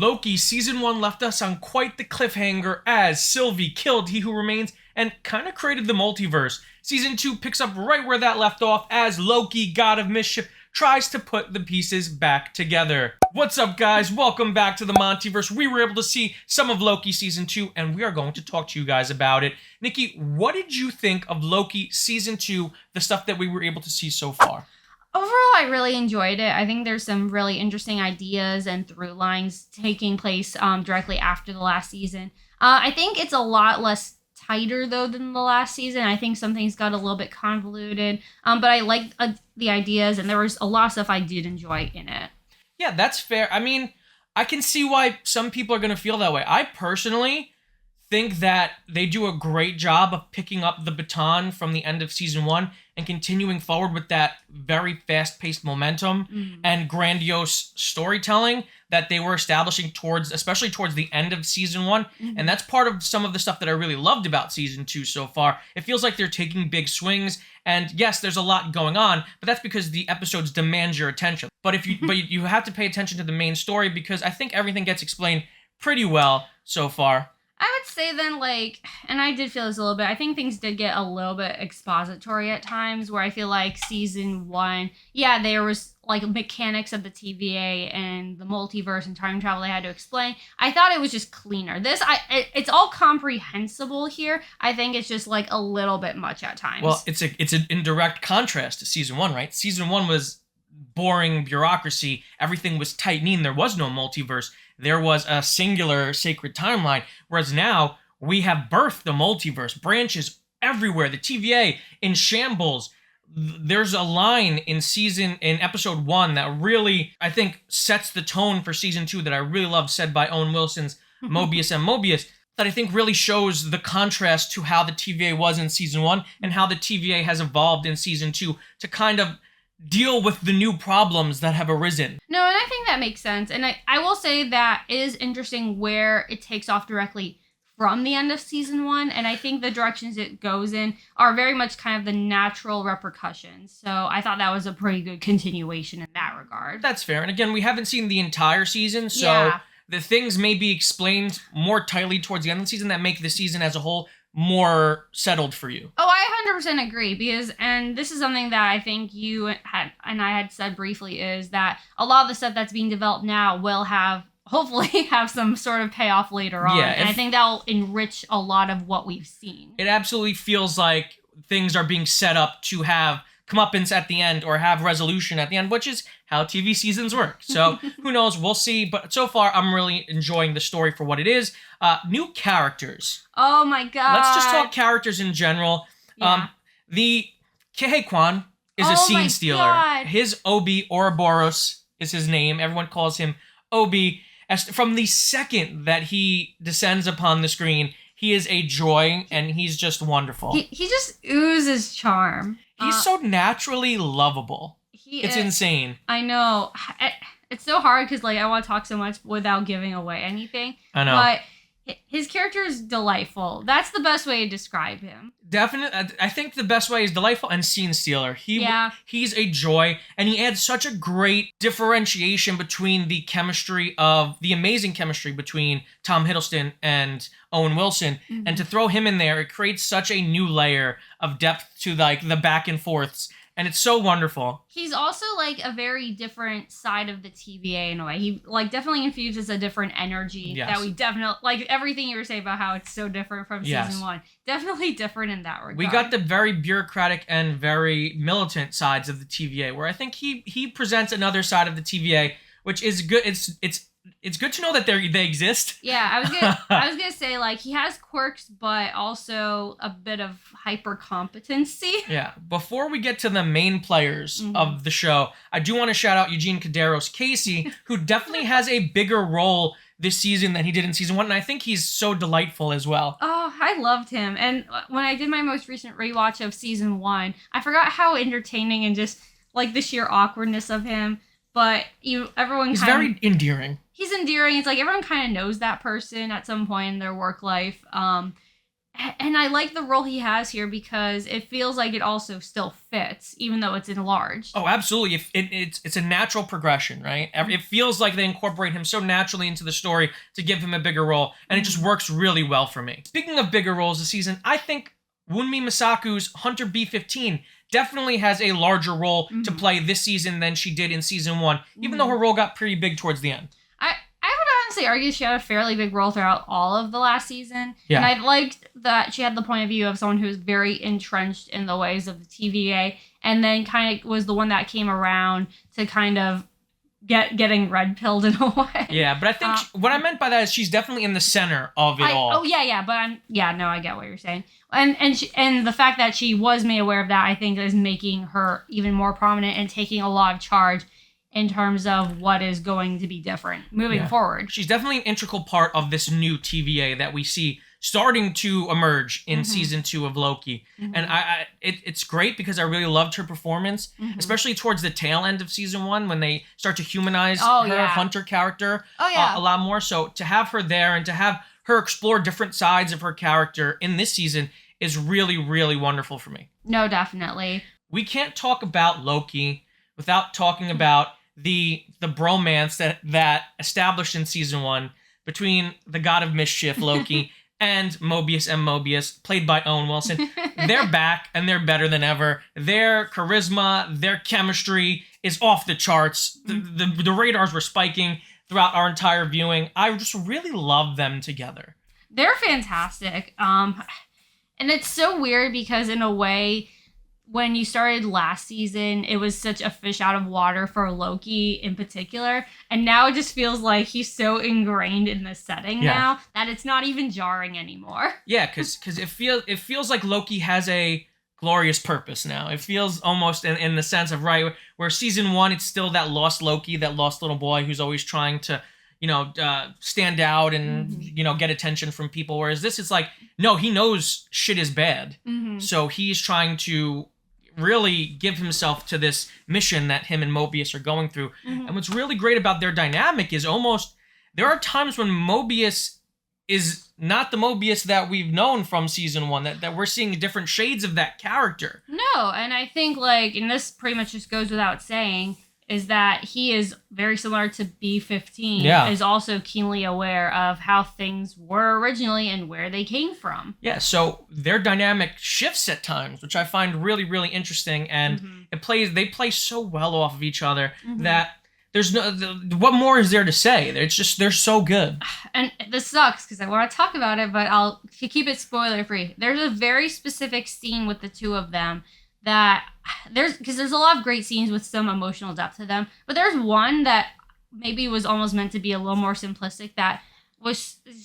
Loki season 1 left us on quite the cliffhanger as Sylvie killed He Who Remains and kind of created the multiverse. Season 2 picks up right where that left off as Loki, God of Mischief, tries to put the pieces back together. What's up, guys? Welcome back to the MontyVerse. We were able to see some of Loki season 2, and we are going to talk to you guys about it. Nikki, what did you think of Loki season 2, the stuff that we were able to see so far? Overall, I really enjoyed it. I think there's some really interesting ideas and through lines taking place directly after the last season. I think it's a lot less tighter, though, than the last season. I think some things got a little bit convoluted, but I liked the ideas, and there was a lot of stuff I did enjoy in it. Yeah, that's fair. I mean, I can see why some people are going to feel that way. I personally think that they do a great job of picking up the baton from the end of season 1 and continuing forward with that very fast-paced momentum and grandiose storytelling that they were establishing especially towards the end of season 1. And that's part of some of the stuff that I really loved about season 2 so far. It feels like they're taking big swings, and yes, there's a lot going on, but that's because the episodes demand your attention. But you have to pay attention to the main story because I think everything gets explained pretty well so far. I would say then, and I did feel this a little bit, I think things did get a little bit expository at times, where I feel like season 1, yeah, there was, mechanics of the TVA and the multiverse and time travel they had to explain. I thought it was just cleaner. It's all comprehensible here. I think it's just, a little bit much at times. Well, it's in direct contrast to season 1, right? Season 1 was boring bureaucracy. Everything was tight and there was no multiverse. There was a singular sacred timeline, whereas now we have birthed the multiverse, branches everywhere, the TVA in shambles. There's a line in episode 1 that really, I think, sets the tone for season 2 that I really love, said by Owen Wilson's Mobius M, that I think really shows the contrast to how the TVA was in season 1 and how the TVA has evolved in season 2 to kind of deal with the new problems that have arisen. No, and I think that makes sense. And I will say that it is interesting where it takes off directly from the end of season 1. And I think the directions it goes in are very much kind of the natural repercussions. So I thought that was a pretty good continuation in that regard. That's fair. And again, we haven't seen the entire season, so the things may be explained more tightly towards the end of the season that make the season as a whole more settled for you. Oh, I 100% agree and this is something that I think you had and I had said briefly, is that a lot of the stuff that's being developed now will hopefully have some sort of payoff later on. And I think that'll enrich a lot of what we've seen. It absolutely feels like things are being set up to have comeuppance at the end or have resolution at the end, which is how TV seasons work. So who knows? We'll see. But so far, I'm really enjoying the story for what it is. New characters. Oh my god. Let's just talk characters in general. Yeah. Quan is a scene stealer. God. His Obi Ouroboros is his name. Everyone calls him Obi. From the second that he descends upon the screen, he is a joy, and he's just wonderful. He just oozes charm. He's so naturally lovable. It's insane. I know. It's so hard because I want to talk so much without giving away anything. I know. But his character is delightful. That's the best way to describe him. Definitely. I think the best way is delightful and scene stealer. He's a joy, and he adds such a great differentiation between the amazing chemistry between Tom Hiddleston and Owen Wilson. And to throw him in there, it creates such a new layer of depth to the back and forths. And it's so wonderful. He's also a very different side of the TVA in a way. He definitely infuses a different energy that we definitely everything you were saying about how it's so different from season 1. Definitely different in that regard. We got the very bureaucratic and very militant sides of the TVA, where I think he presents another side of the TVA, which is good. It's good to know that they exist. Yeah, I was gonna say he has quirks, but also a bit of hyper competency. Yeah. Before we get to the main players of the show, I do want to shout out Eugene Kaderos Casey, who definitely has a bigger role this season than he did in season 1, and I think he's so delightful as well. Oh, I loved him, and when I did my most recent rewatch of season 1, I forgot how entertaining and just the sheer awkwardness of him. But everyone he's very endearing. He's endearing. It's everyone kind of knows that person at some point in their work life. And I like the role he has here because it feels like it also still fits, even though it's enlarged. Oh, absolutely. It's a natural progression, right? It feels like they incorporate him so naturally into the story to give him a bigger role, and it just works really well for me. Speaking of bigger roles this season, I think Wunmi Masaku's Hunter B-15 definitely has a larger role to play this season than she did in season 1, even though her role got pretty big towards the end. I would honestly argue she had a fairly big role throughout all of the last season. Yeah. And I liked that she had the point of view of someone who was very entrenched in the ways of the TVA, and then kind of was the one that came around to kind of getting red pilled in a way. Yeah, but I think what I meant by that is she's definitely in the center of it all. Oh yeah, but I get what you're saying. And the fact that she was made aware of that, I think, is making her even more prominent and taking a lot of charge in terms of what is going to be different moving forward. She's definitely an integral part of this new TVA that we see starting to emerge in season 2 of Loki. And it's great because I really loved her performance, especially towards the tail end of season 1 when they start to humanize her Hunter character a lot more. So to have her there and to have her explore different sides of her character in this season is really, really wonderful for me. No, definitely. We can't talk about Loki without talking about the bromance that established in season 1 between the god of mischief, Loki, and Mobius M. Mobius, played by Owen Wilson. They're back, and they're better than ever. Their charisma, their chemistry is off the charts. The radars were spiking throughout our entire viewing. I just really love them together. They're fantastic. And it's so weird because in a way, when you started last season, it was such a fish out of water for Loki in particular. And now it just feels like he's so ingrained in the setting now that it's not even jarring anymore. Yeah, because it feels like Loki has a glorious purpose now. It feels almost in the sense of, right, where season 1, it's still that lost Loki, that lost little boy who's always trying to, stand out and, get attention from people. Whereas this is like, no, he knows shit is bad. So he's trying to really give himself to this mission that him and Mobius are going through. And what's really great about their dynamic is there are times when Mobius is not the Mobius that we've known from season 1, that we're seeing different shades of that character. No, and I think, and this pretty much just goes without saying, is that he is very similar to B-15, is also keenly aware of how things were originally and where they came from. Yeah, so their dynamic shifts at times, which I find really, really interesting, and they play so well off of each other that there's what more is there to say? It's just, they're so good. And this sucks because I want to talk about it, but I'll keep it spoiler free. There's a very specific scene with the two of them that there's a lot of great scenes with some emotional depth to them, but there's one that maybe was almost meant to be a little more simplistic that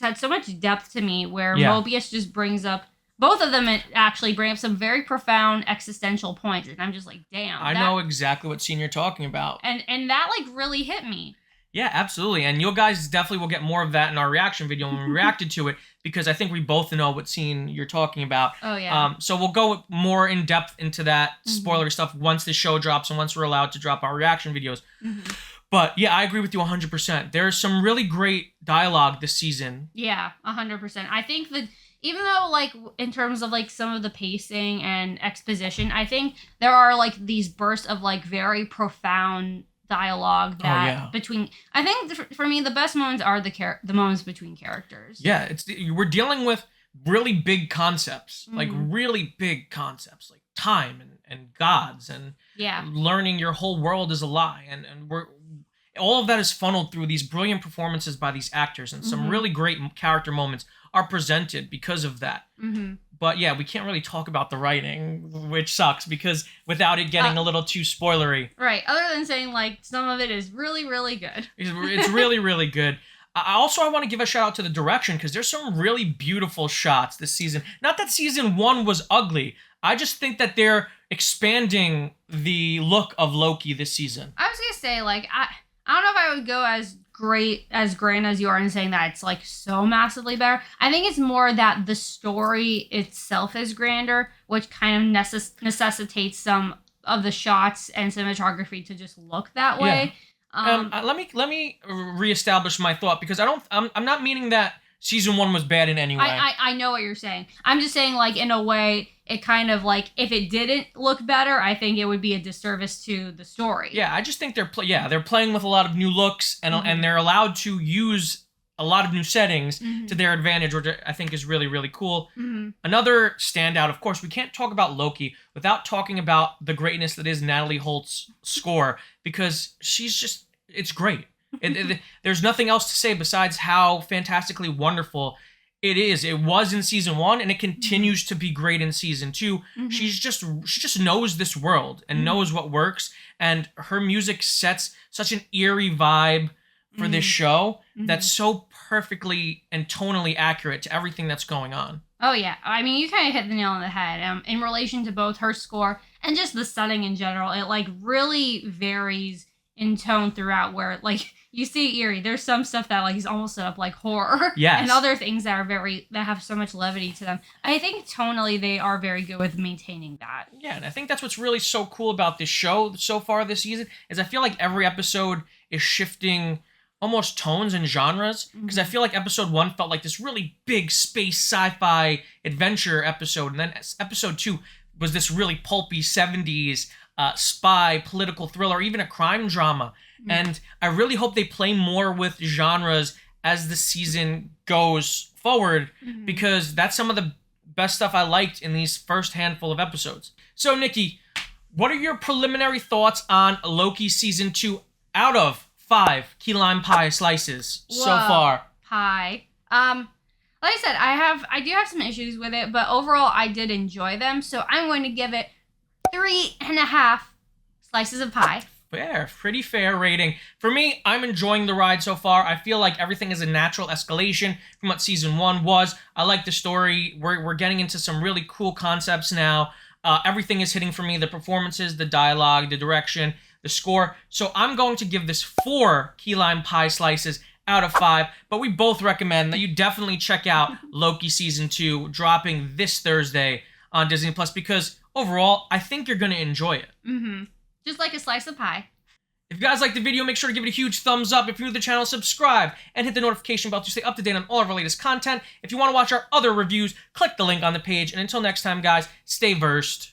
had so much depth to me, where Mobius just brings up, both of them actually bring up some very profound existential points, and I'm just like, damn. I know exactly what scene you're talking about. And that really hit me. Yeah, absolutely. And you guys definitely will get more of that in our reaction video when we reacted to it, because I think we both know what scene you're talking about. Oh, yeah. So we'll go more in depth into that spoiler stuff once the show drops and once we're allowed to drop our reaction videos. But yeah, I agree with you 100%. There's some really great dialogue this season. Yeah, 100%. I think that even though, in terms of, some of the pacing and exposition, I think there are, these bursts of, very profound dialogue that between, I think for me the best moments are the moments between characters. Yeah, we're dealing with really big concepts, really big concepts, like time and gods and learning your whole world is a lie, and we're all of that is funneled through these brilliant performances by these actors, and some really great character moments are presented because of that. But yeah, we can't really talk about the writing, which sucks, because without it getting a little too spoilery. Right, other than saying, some of it is really, really good. It's really, really good. I want to give a shout out to the direction, because there's some really beautiful shots this season. Not that season 1 was ugly. I just think that they're expanding the look of Loki this season. I was going to say, I don't know if I would go as grand as you are in saying that it's so massively better. I think it's more that the story itself is grander, which kind of necessitates some of the shots and cinematography to just look that way. Let me reestablish my thought, because I'm not meaning that season 1 was bad in any way. I know what you're saying. I'm just saying, like, in a way, it kind of, like, if it didn't look better, I think it would be a disservice to the story. Yeah, I just think they're playing with a lot of new looks, and they're allowed to use a lot of new settings to their advantage, which I think is really, really cool. Another standout, of course, we can't talk about Loki without talking about the greatness that is Natalie Holt's score, because it's great. There's nothing else to say besides how fantastically wonderful it is. It was in season 1, and it continues to be great in season 2. She just knows this world and knows what works, and her music sets such an eerie vibe for this show that's so perfectly and tonally accurate to everything that's going on. Oh, yeah. I mean, you kind of hit the nail on the head. In relation to both her score and just the setting in general, it, like, really varies in tone throughout, where, like, you see eerie. There's some stuff that, like, is almost set up like horror. Yes. And other things that have so much levity to them. I think tonally they are very good with maintaining that. Yeah, and I think that's what's really so cool about this show so far this season, is I feel like every episode is shifting almost tones and genres, because I feel like episode 1 felt like this really big space sci-fi adventure episode, and then episode 2 was this really pulpy 70s spy political thriller, even a crime drama. And I really hope they play more with genres as the season goes forward, because that's some of the best stuff I liked in these first handful of episodes. So, Nikki, what are your preliminary thoughts on Loki season 2 out of 5 key lime pie slices so far? Pie. Like I said, I do have some issues with it, but overall I did enjoy them, so I'm going to give it 3.5 slices of pie. Fair, pretty fair rating. For me, I'm enjoying the ride so far. I feel like everything is a natural escalation from what season 1 was. I like the story. We're getting into some really cool concepts now. Everything is hitting for me. The performances, the dialogue, the direction, the score. So I'm going to give this 4 key lime pie slices out of 5. But we both recommend that you definitely check out Loki season 2, dropping this Thursday on Disney Plus, because overall, I think you're going to enjoy it. Just like a slice of pie. If you guys liked the video, make sure to give it a huge thumbs up. If you're new to the channel, subscribe and hit the notification bell to stay up to date on all of our latest content. If you want to watch our other reviews, click the link on the page. And until next time, guys, stay versed.